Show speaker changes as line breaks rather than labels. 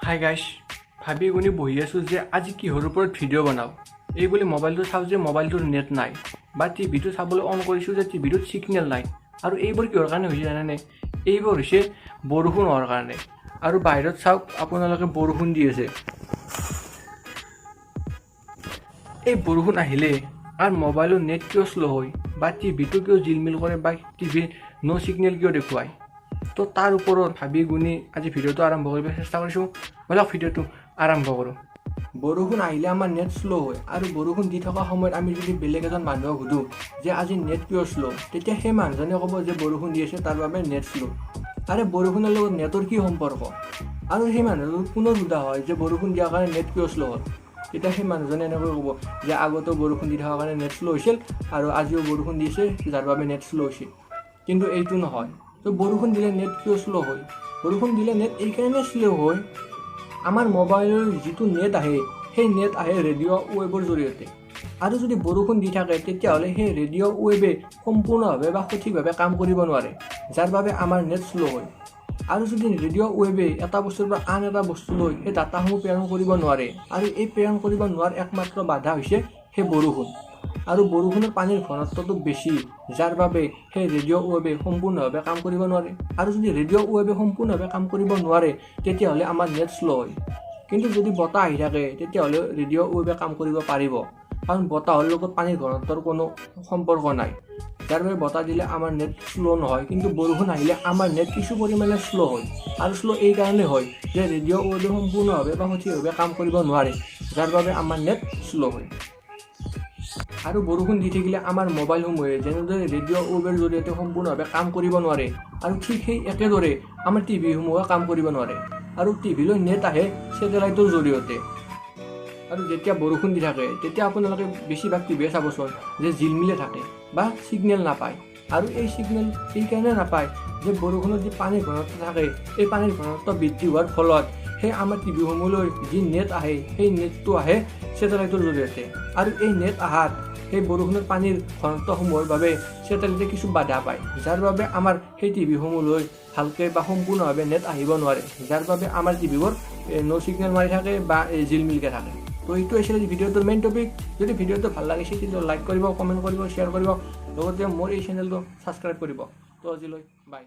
Hi guys, ভাবি গুণি বহি আছোঁ যে আজি কিহৰ ওপৰত ভিডিঅ' বনাওঁ। এই বুলি মোবাইলটো চাওঁ যে মোবাইলটোৰ নেট নাই, বা টিভিটো চাবলৈ অন কৰিছোঁ যে টিভিটোত ছিগনেল নাই। আৰু এইবোৰ কিহৰ কাৰণে হৈছে জানেনে? এইবোৰ হৈছে বৰষুণ হোৱাৰ কাৰণে। আৰু বাহিৰত চাওক, আপোনালোকে বৰষুণ দি আছে। এই বৰষুণ আহিলে আৰু মোবাইলৰ নেট কিয় শ্ল' হয়, বা টিভিটো কিয় জিলমিল কৰে, বা টিভিৰ ন' ছিগনেল কিয় দেখুৱায়, তো তাৰ ওপৰত ভাবি গুণি আজি ভিডিঅ'টো আৰম্ভ কৰিব চেষ্টা কৰিছোঁ। ব'লক ভিডিঅ'টো আৰম্ভ কৰোঁ। বৰষুণ আহিলে আমাৰ নেট শ্ল' হয়, আৰু বৰষুণ দি থকা সময়ত আমি যদি বেলেগ এজন মানুহক সুধোঁ যে আজি নেট কিয় শ্ল', তেতিয়া সেই মানুহজনে ক'ব যে বৰষুণ দি আছে তাৰ বাবে নেট শ্ল'। আৰে বৰষুণৰ লগত নেটৰ কি সম্পৰ্ক? আৰু সেই মানুহজন পুনৰ সোধা হয় যে বৰষুণ দিয়াৰ কাৰণে নেট কিয় শ্ল' হ'ল, তেতিয়া সেই মানুহজনে এনেকৈ ক'ব যে আগতেও বৰষুণ দি থকাৰ কাৰণে নেট শ্ল' হৈছিল, আৰু আজিও বৰষুণ দিছে যাৰ বাবে নেট শ্ল' হৈছে। কিন্তু এইটো নহয়। তো বৰষুণ দিলে নেট কিয় শ্ল' হয়? বৰষুণ দিলে নেট এইকাৰণে শ্ল' হয়, আমাৰ মোবাইলৰ যিটো নেট আহে সেই নেট আহে ৰেডিঅ' ৱেভৰ জৰিয়তে। আৰু যদি বৰষুণ দি থাকে তেতিয়াহ'লে সেই ৰেডিঅ' ৱেভে সম্পূৰ্ণভাৱে বা সঠিকভাৱে কাম কৰিব নোৱাৰে, যাৰ বাবে আমাৰ নেট শ্ল' হয়। আৰু যদি ৰেডিঅ' ৱেভে এটা বস্তুৰ পৰা আন এটা বস্তুলৈ সেই ডাটাসমূহ প্ৰেৰণ কৰিব নোৱাৰে, আৰু এই প্ৰেৰণ কৰিব নোৱাৰাৰ একমাত্ৰ বাধা হৈছে সেই বৰষুণ। আৰু বৰষুণৰ পানীৰ ঘনত্বটো বেছি, যাৰ বাবে সেই ৰেডিঅ' ৱেভে সম্পূৰ্ণভাৱে কাম কৰিব নোৱাৰে। আৰু যদি ৰেডিঅ' ৱেভে সম্পূৰ্ণভাৱে কাম কৰিব নোৱাৰে তেতিয়াহ'লে আমাৰ নেট শ্ল' হয়। কিন্তু যদি বতাহ আহি থাকে তেতিয়াহ'লে ৰেডিঅ' ৱেভে কাম কৰিব পাৰিব, কাৰণ বতাহৰ লগত পানীৰ ঘনত্বৰ কোনো সম্পৰ্ক নাই, যাৰ বাবে বতাহ দিলে আমাৰ নেট শ্ল' নহয়। কিন্তু বৰষুণ আহিলে আমাৰ নেট কিছু পৰিমাণে শ্ল' হয়, আৰু শ্ল' এইকাৰণে হয় যে ৰেডিঅ' ৱেভে সম্পূৰ্ণভাৱে বা সঠিকভাৱে কাম কৰিব নোৱাৰে, যাৰ বাবে আমাৰ নেট শ্ল' হয়। আৰু বৰষুণ দি থাকিলে আমাৰ মোবাইলসমূহে যেনেদৰে ৰেডিঅ' ৱেভৰ জৰিয়তে সম্পূৰ্ণভাৱে কাম কৰিব নোৱাৰে, আৰু ঠিক সেই একেদৰে আমাৰ টিভিসমূহে কাম কৰিব নোৱাৰে। আৰু টিভিলৈ নেট আহে ছেটেলাইটৰ জৰিয়তে। আৰু যেতিয়া বৰষুণ দি থাকে তেতিয়া আপোনালোকে বেছিভাগ টিভিয়ে চাবচোন যে জিলমিলে থাকে বা ছিগনেল নাপায়। আৰু এই ছিগনেল এইকাৰণে নাপায় যে বৰষুণত যি পানীৰ ঘনত্ব থাকে, এই পানীৰ ঘনত্ব বৃদ্ধি হোৱাৰ ফলত সেই আমাৰ টিভিসমূহলৈ যি নেট আহে সেই নেটটো আহে ছেটেলাইটৰ জৰিয়তে। আৰু এই নেট অহাত সেই বৰষুণৰ পানীৰ ঘনত্বসমূহৰ বাবে ছেটেলাইটে কিছু বাধা পায়, যাৰ বাবে আমাৰ সেই টিভিসমূহলৈ ভালকৈ বা সম্পূৰ্ণভাৱে নেট আহিব নোৱাৰে, যাৰ বাবে আমাৰ টিভিবোৰ ন' ছিগনেল মাৰি থাকে বা জিলমিলকৈ থাকে। তো এইটো আছিলে ভিডিঅ'টোৰ মেইন টপিক। যদি ভিডিঅ'টো ভাল লাগিছে তেতিয়া লাইক কৰিব, কমেণ্ট কৰিব, শ্বেয়াৰ কৰিব, লগতে মোৰ এই চেনেলটো ছাবস্ক্ৰাইব কৰিব। তো আজিলৈ বাই।